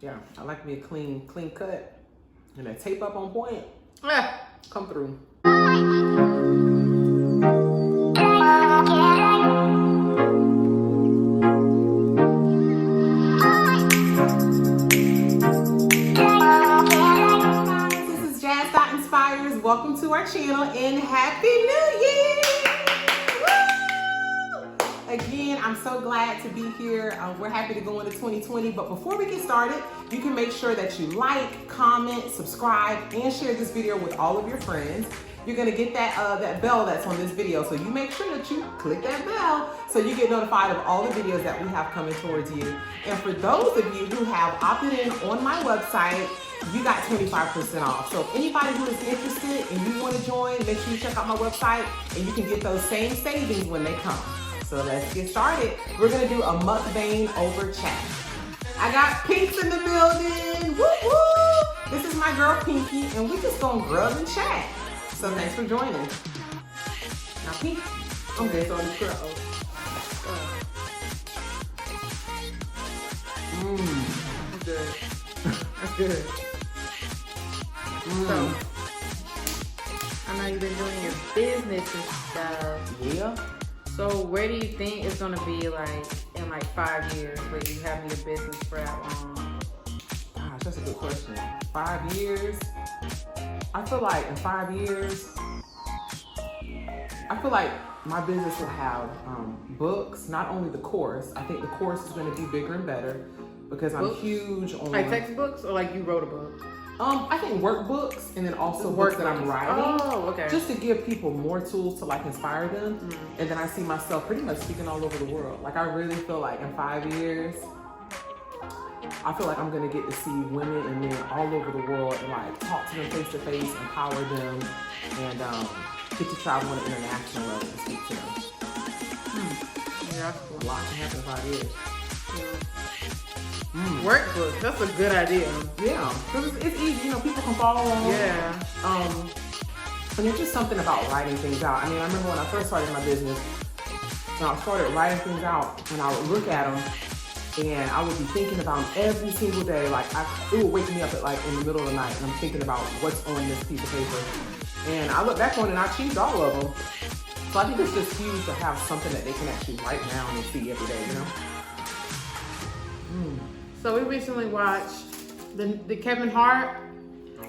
Yeah, I like me a clean cut. And that tape up on point. Come through. This is Jas.Inspires. Welcome to our channel and Happy New Year! Again, I'm so glad to be here. We're happy to go into 2020, but before we get started, you can make sure that you like, comment, subscribe, and share this video with all of your friends. You're gonna get that bell that's on this video, so you make sure that you click that bell so you get notified of all the videos that we have coming towards you. And for those of you who have opted in on my website, you got 25% off. So if anybody who is interested and you want to join, make sure you check out my website and you can get those same savings when they come. So let's get started. We're gonna do a mukbang over chat. I got Pinks in the building. Woo woo! This is my girl Pinky, and we just gonna grub and chat. So thanks for joining. Now Pink, I'm good. So I'm sure. That's good. That's good. So, I know you've been doing your business and stuff. Yeah. So where do you think it's gonna be like in like 5 years where you having your business for that long? Gosh, that's a good question. 5 years? I feel like in 5 years, I feel like my business will have books, not only the course. I think the course is gonna be bigger and better because I'm huge on... Like textbooks or like you wrote a book? I think workbooks and then also books that I'm writing. Oh, okay. Just to give people more tools to like inspire them. And then I see myself pretty much speaking all over the world. Like I really feel like in 5 years, I feel like I'm gonna get to see women and men all over the world and like talk to them face to face, empower them, and get to travel on an international level and speak to them. Yeah, that's cool. A lot can happen in 5 years. Workbook, that's a good idea. Yeah, because it's easy, you know, people can follow along. Yeah. And it's just something about writing things out. I mean, I remember when I first started my business, and I started writing things out, and I would look at them, and I would be thinking about them every single day. Like, it would wake me up at like in the middle of the night, and I'm thinking about what's on this piece of paper. And I look back on it, and I achieved all of them. So I think it's just huge to have something that they can actually write down and see every day, you know? So we recently watched the Kevin Hart.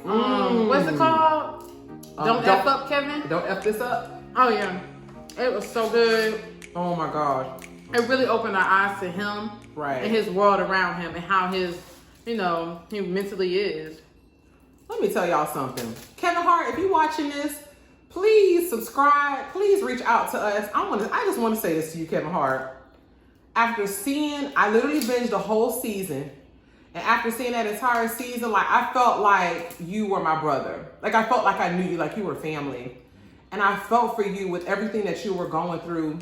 What's it called? Don't F up Kevin. Don't F this up. Oh yeah, it was so good. Oh my gosh. It really opened our eyes to him, right, and his world around him, and how his, you know, he mentally is. Let me tell y'all something. Kevin Hart, if you're watching this, please subscribe. Please reach out to us. I just want to say this to you, Kevin Hart. After seeing, I literally binged the whole season. And after seeing that entire season, like I felt like you were my brother. Like I felt like I knew you, like you were family. And I felt for you with everything that you were going through.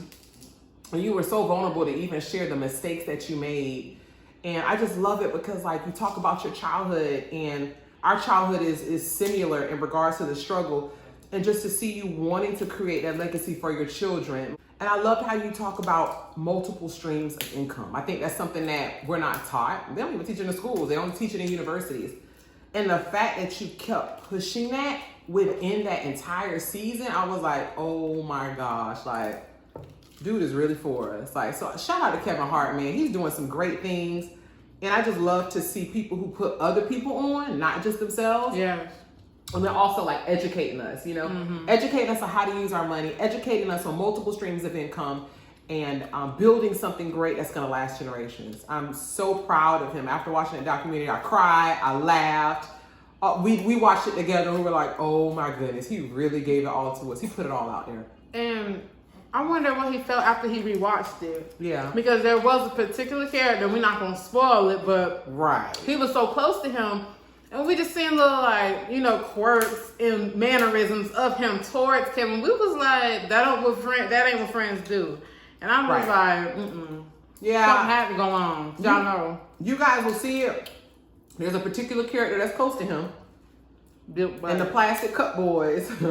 And you were so vulnerable to even share the mistakes that you made. And I just love it because like you talk about your childhood, and our childhood is similar in regards to the struggle. And just to see you wanting to create that legacy for your children. And I love how you talk about multiple streams of income. I think that's something that we're not taught. They don't even teach it in the schools. They don't teach it in universities. And the fact that you kept pushing that within that entire season, I was like, oh my gosh, like, dude is really for us. Like, so shout out to Kevin Hart, man. He's doing some great things. And I just love to see people who put other people on, not just themselves. Yeah. And they're also like educating us, you know, educating us on how to use our money, educating us on multiple streams of income, and building something great that's going to last generations. I'm so proud of him. After watching that documentary, I cried, I laughed. We watched it together and we were like, oh my goodness, he really gave it all to us. He put it all out there. And I wonder what he felt after he rewatched it. Yeah. Because there was a particular character, we're not going to spoil it, but right, he was so close to him. And we just seen little, like, you know, quirks and mannerisms of him towards Kevin. We was like, that ain't what friends do. And I was like, yeah, something had to go on. Y'all know. You guys will see it. There's a particular character that's close to him. And the Plastic Cup Boys. I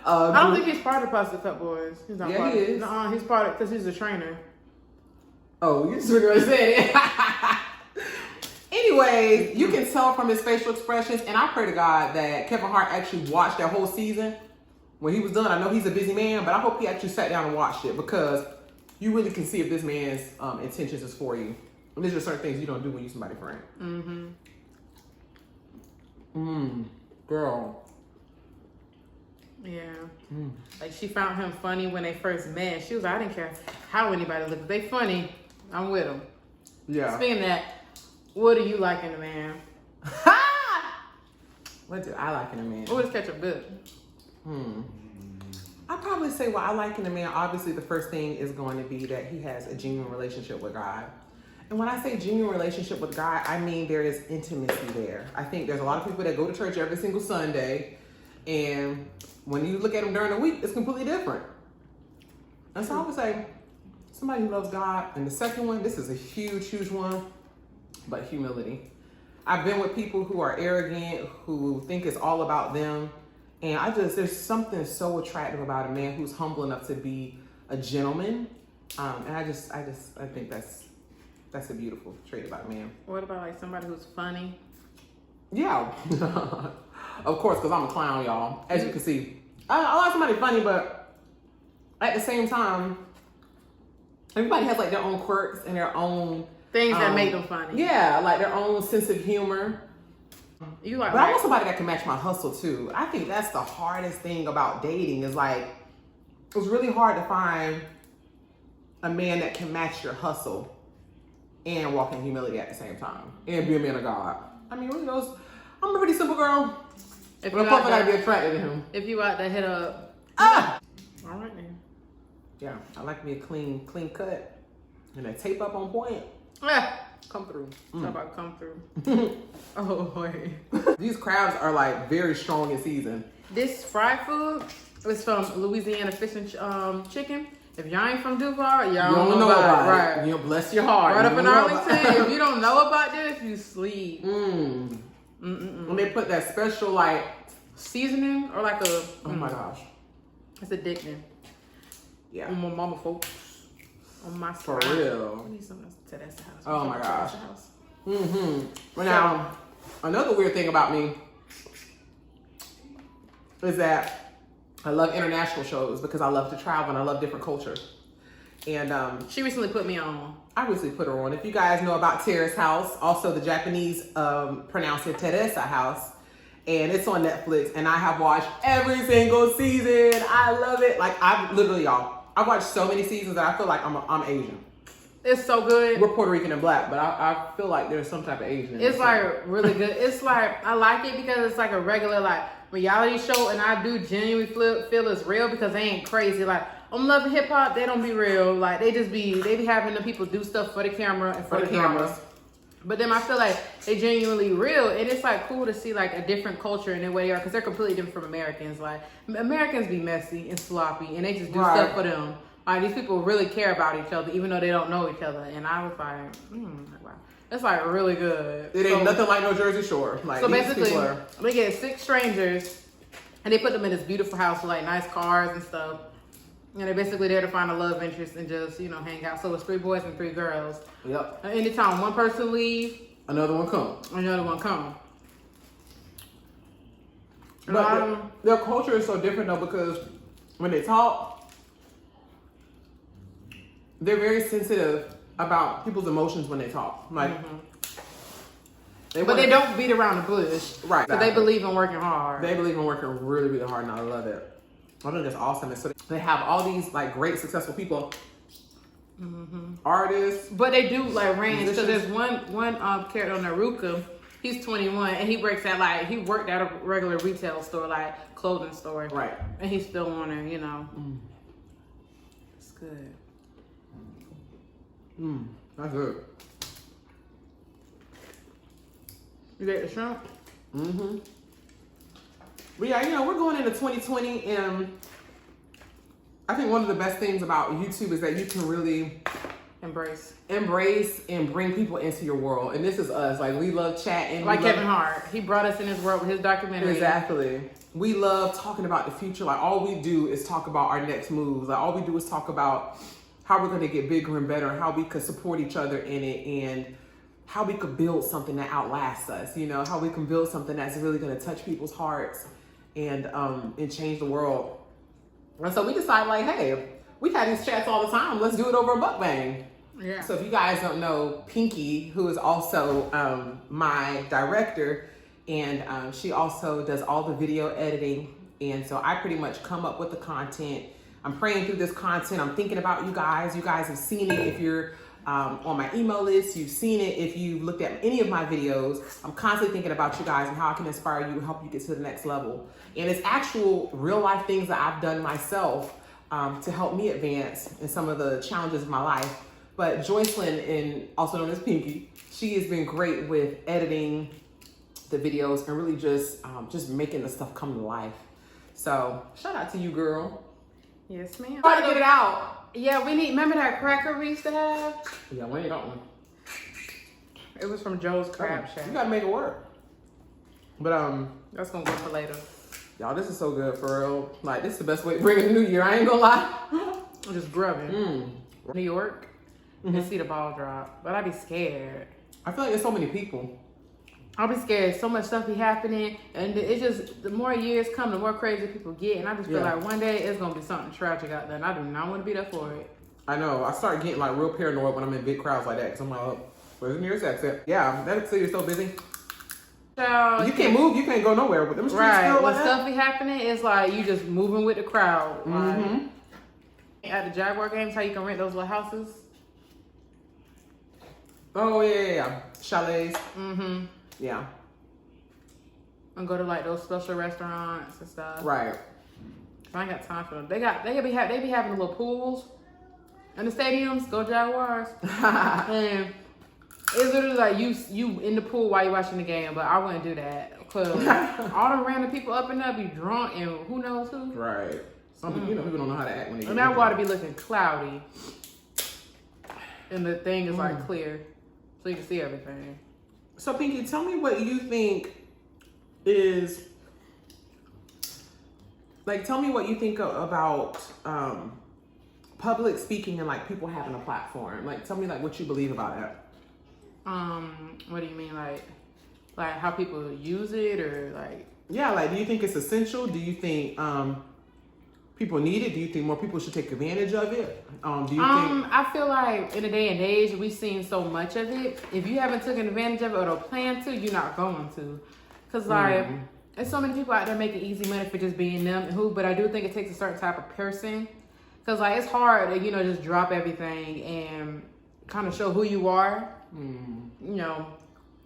don't think he's part of Plastic Cup Boys. He's not part he of it. is. No, he's part of it because he's a trainer. Oh, you just really said it. Anyway, you can tell from his facial expressions, and I pray to God that Kevin Hart actually watched that whole season when he was done. I know he's a busy man, but I hope he actually sat down and watched it, because you really can see if this man's intentions is for you. And there's just certain things you don't do when you're somebody's friend. Girl. Yeah. Like, she found him funny when they first met. She was like, I didn't care how anybody looked. If they funny, I'm with them. Yeah. Speaking of that, what do you like in a man? What do I like in a man? What does ketchup good? I'd probably say what I like in a man, obviously the first thing is going to be that he has a genuine relationship with God. And when I say genuine relationship with God, I mean there is intimacy there. I think there's a lot of people that go to church every single Sunday, and when you look at them during the week, it's completely different. And so I would say somebody who loves God. And the second one, this is a huge, huge one, but humility. I've been with people who are arrogant, who think it's all about them. And there's something so attractive about a man who's humble enough to be a gentleman. And I think that's a beautiful trait about a man. What about like somebody who's funny? Yeah. Of course, because I'm a clown, y'all. As you can see. I like somebody funny, but at the same time, everybody has like their own quirks and their own things that make them funny. Yeah, like their own sense of humor. You like, but I want somebody that can match my hustle too. I think that's the hardest thing about dating is like, it's really hard to find a man that can match your hustle and walk in humility at the same time and be a man of God. I mean, really those, I'm a pretty simple girl. If but you I gotta be attracted to him. If you out there, hit up. All right then. Yeah, I like to be a clean cut and a tape up on point. Come through. Talk about come through. Oh wait. These crabs are like very strong in season. This fried food is from Louisiana Fish and Chicken. If y'all ain't from Duval, y'all don't know about it. Right. You know, bless your heart. Right up in Arlington. If you don't know about this, you sleep. When they put that special like seasoning or like a oh my gosh, it's addicting. Yeah, on my mama folks, on my for side. real. I need something else to that's the house. Oh my gosh. Well, now another weird thing about me is that I love international shows because I love to travel and I love different cultures. And she recently put me on. I recently put her on. If you guys know about Terrace House, also the Japanese pronounce it Teresa House, and it's on Netflix. And I have watched every single season. I love it. Like I've watched so many seasons that I feel like I'm Asian. It's so good. We're Puerto Rican and black, but I feel like there's some type of Asian. It's like really good. It's like I like it because it's like a regular like reality show, and I do genuinely feel it's real because they ain't crazy. Like I'm loving hip hop, they don't be real. Like they be having the people do stuff for the camera and for the cameras. But then I feel like they genuinely real, and it's like cool to see like a different culture in the way they are because they're completely different from Americans. Like Americans be messy and sloppy, and they just do stuff for them. Like these people really care about each other, even though they don't know each other. And I was like, wow, it's like really good. It ain't nothing like no Jersey Shore. Like so basically, they get 6 strangers, and they put them in this beautiful house with like nice cars and stuff. And they're basically there to find a love interest and just, hang out. So it's 3 boys and 3 girls. Yep. And anytime one person leave, another one come. But their culture is so different though because when they talk, they're very sensitive about people's emotions when they talk. Like, but they don't beat around the bush. Right. Because they believe in working hard. They believe in working really, really hard, and I love it. I think that's awesome. And so they have all these like great, successful people, artists. But they do like range because there's one character on Naruka. He's 21 and he works at he worked at a regular retail store, like clothing store. Right. And he's still on there, It's good. That's good. You ate the shrimp? But yeah, we're going into 2020, and I think one of the best things about YouTube is that you can really embrace and bring people into your world. And this is us. Like, we love chatting. Like Kevin Hart. He brought us in his world with his documentary. Exactly. We love talking about the future. Like, all we do is talk about our next moves. Like, all we do is talk about how we're going to get bigger and better and how we could support each other in it and how we could build something that outlasts us, you know, how we can build something that's really going to touch people's hearts and change the world. And so we decided, like, hey, we had these chats all the time. Let's do it over a mukbang. Yeah. So if you guys don't know, Pinky, who is also my director, and she also does all the video editing. And so I pretty much come up with the content. I'm praying through this content. I'm thinking about you guys. You guys have seen it. If you're on my email list, you've seen it. If you've looked at any of my videos, I'm constantly thinking about you guys and how I can inspire you and help you get to the next level. And it's actual real life things that I've done myself to help me advance in some of the challenges of my life. But Joycelyn, and also known as Pinky, she has been great with editing the videos and really just making the stuff come to life. So shout out to you, girl. Yes, ma'am. Try to get it out. Yeah, we need, remember that cracker we used to have? Yeah, we ain't got one. It was from Joe's Crab Shack. You gotta make it work. But That's gonna go for later. y'all, this is so good for real. Like, this is the best way to bring in the new year. I ain't gonna lie. I'm just grubbing. New York and see the ball drop, but I'd be scared. I feel like there's so many people. I'll be scared. So much stuff be happening, and it's just the more years come, the more crazy people get, and I just feel like one day it's gonna be something tragic out there, and I do not want to be there for it. I know. I start getting like real paranoid when I'm in big crowds like that, because I'm like, oh, where's the nearest exit? Yeah, that city is so busy. So You can't move. You can't go nowhere. But them streets right, still when like stuff that. be happening, it's like you just moving with the crowd. Like, at the Jaguar games, how you can rent those little houses. Oh yeah. Chalets. Yeah. And go to like those special restaurants and stuff. Right. I ain't got time for them. They be having little pools in the stadiums. Go Jaguars. And it's literally like you in the pool while you watching the game, but I wouldn't do that because all them random people up in there be drunk and who knows who. Right. Some people, people don't know how to act when they. And that water be looking cloudy, and the thing is like clear, so you can see everything. So Pinky, tell me what you think is like. Tell me what you think about public speaking and like people having a platform. Like, tell me like what you believe about that. What do you mean, like how people use it, or like? Yeah, like, do you think it's essential? Do you think people need it? Do you think more people should take advantage of it? Do you think? I feel like in the day and age we've seen so much of it. If you haven't taken advantage of it or don't plan to, you're not going to. Cause like there's so many people out there making easy money for just being them and who. But I do think it takes a certain type of person. Cause like it's hard to just drop everything and kind of show who you are. You know,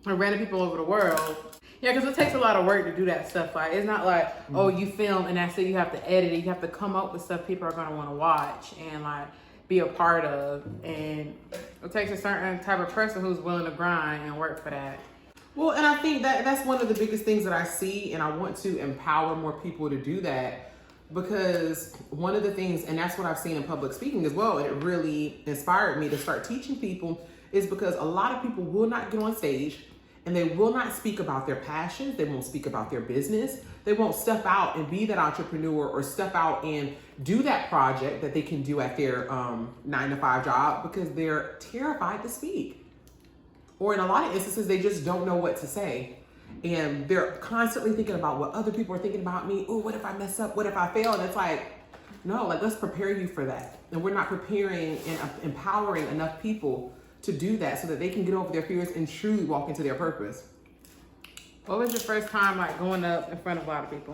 and random people over the world. Yeah, because it takes a lot of work to do that stuff. Like, it's not like, oh, you film and that's it. You have to edit it. You have to come up with stuff people are going to want to watch and, like, be a part of. And it takes a certain type of person who's willing to grind and work for that. Well, and I think that's one of the biggest things that I see, and I want to empower more people to do that, because one of the things, and that's what I've seen in public speaking as well, and it really inspired me to start teaching people, is because a lot of people will not get on stage and they will not speak about their passions. They won't speak about their business. They won't step out and be that entrepreneur or step out and do that project that they can do at their 9-to-5 job because they're terrified to speak. Or in a lot of instances, they just don't know what to say. And they're constantly thinking about what other people are thinking about me. Oh, what if I mess up? What if I fail? And it's like, no, like, let's prepare you for that. And we're not preparing and empowering enough people to do that so that they can get over their fears and truly walk into their purpose. What was your first time like going up in front of a lot of people?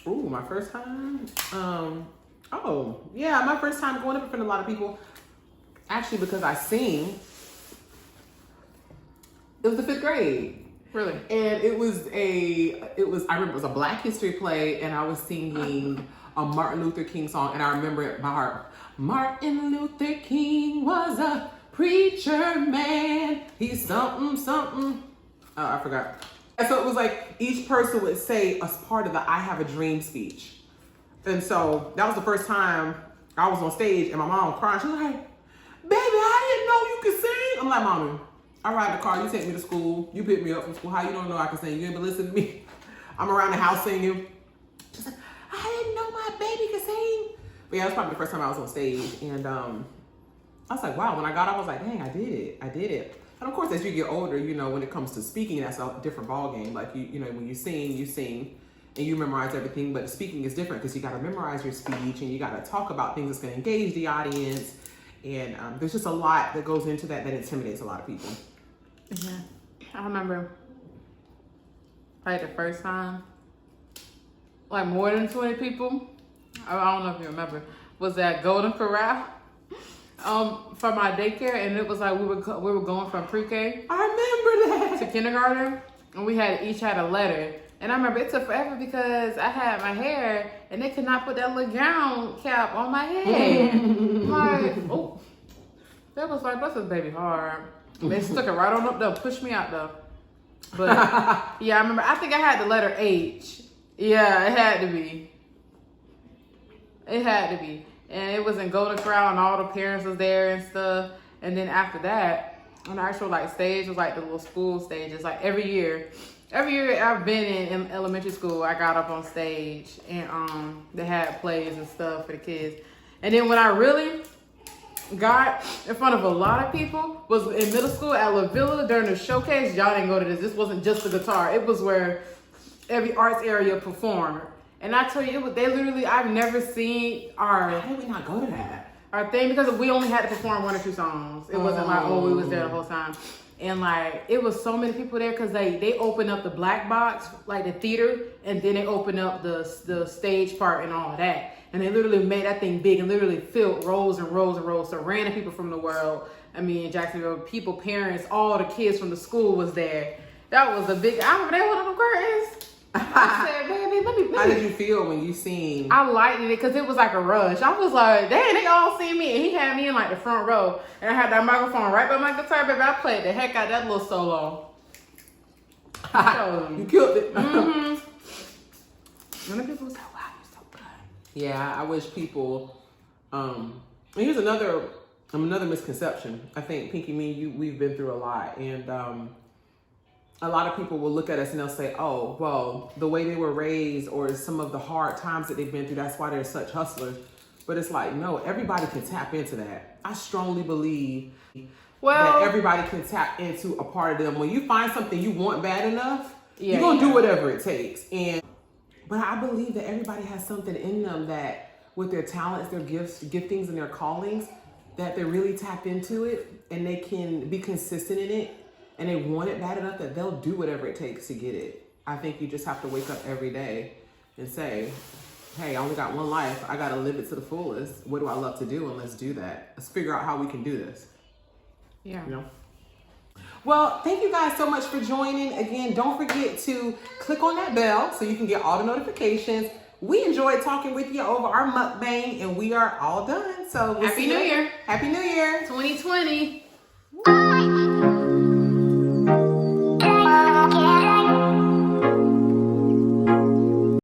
Ooh, my first time? Oh, yeah, my first time going up in front of a lot of people, actually because I sing, it was the 5th grade. Really? And I remember it was a Black History play, and I was singing a Martin Luther King song, and I remember it by heart. Martin Luther King was a preacher man. He's something. Oh, I forgot. And so it was like each person would say a part of the I Have a Dream speech. And so that was the first time I was on stage, and my mom crying. She was like, baby, I didn't know you could sing. I'm like, Mommy, I ride the car. You take me to school. You pick me up from school. How you don't know I can sing? You ain't been listening to me. I'm around the house singing. She's like, I didn't know my baby could sing. But yeah, it was probably the first time I was on stage. And I was like, wow, when I got up, I was like, dang, I did it. And of course, as you get older, you know, when it comes to speaking, that's a different ballgame. Like, you know, when you sing and you memorize everything, but speaking is different because you got to memorize your speech and you got to talk about things that's going to engage the audience. And there's just a lot that goes into that intimidates a lot of people. Yeah. I remember, like, the first time, like, more than 20 people, I don't know if you remember, was at Golden Corral for my daycare, and it was like we were going from pre-K. I remember that. To kindergarten, and we each had a letter. And I remember it took forever because I had my hair, and they could not put that little gown cap on my head. Like, oh, that was like, bless this baby hard. They stuck it right on up there, pushed me out though. But yeah, I remember. I think I had the letter H. Yeah, it had to be. It had to be. And it was in Golden Corral, and all the parents was there and stuff. And then after that, on the actual like stage was like the little school stages. Like every year I've been in elementary school, I got up on stage and they had plays and stuff for the kids. And then when I really got in front of a lot of people was in middle school at La Villa during the showcase. Y'all didn't go to this. This wasn't just the guitar. It was where every arts area performed. And I tell you, they literally, I've never seen How did we not go to that? Our thing, because we only had to perform 1 or 2 songs. It wasn't like, oh, we was there the whole time. And like, it was so many people there because they opened up the black box, like the theater, and then they opened up the stage part and all of that. And they literally made that thing big and literally filled rows and rows and rows. So random people from the world, I mean, Jacksonville, people, parents, all the kids from the school was there. That was a big, I remember they wanted them curtains. I said, baby, let me. How did you feel when you seen? I liked it because it was like a rush. I was like, dang, they all see me. And he had me in like the front row. And I had that microphone right by my guitar, baby. I played the heck out of that little solo. You killed it. Mm-hmm. And the people was like, wow, you're so good. Yeah, I wish people, and here's another misconception. I think, Pinky, me and you, we've been through a lot. And a lot of people will look at us and they'll say, oh, well, the way they were raised or some of the hard times that they've been through, that's why they're such hustlers. But it's like, no, everybody can tap into that. I strongly believe that everybody can tap into a part of them. When you find something you want bad enough, you're going to do whatever it takes. But I believe that everybody has something in them that with their talents, their gifts, giftings, and their callings, that they really tap into it and they can be consistent in it. And they want it bad enough that they'll do whatever it takes to get it. I think you just have to wake up every day and say, hey, I only got one life. I got to live it to the fullest. What do I love to do? And let's do that. Let's figure out how we can do this. Yeah. You know? Well, thank you guys so much for joining. Again, don't forget to click on that bell so you can get all the notifications. We enjoyed talking with you over our mukbang, and we are all done. So Happy New Year. Happy New Year. 2020.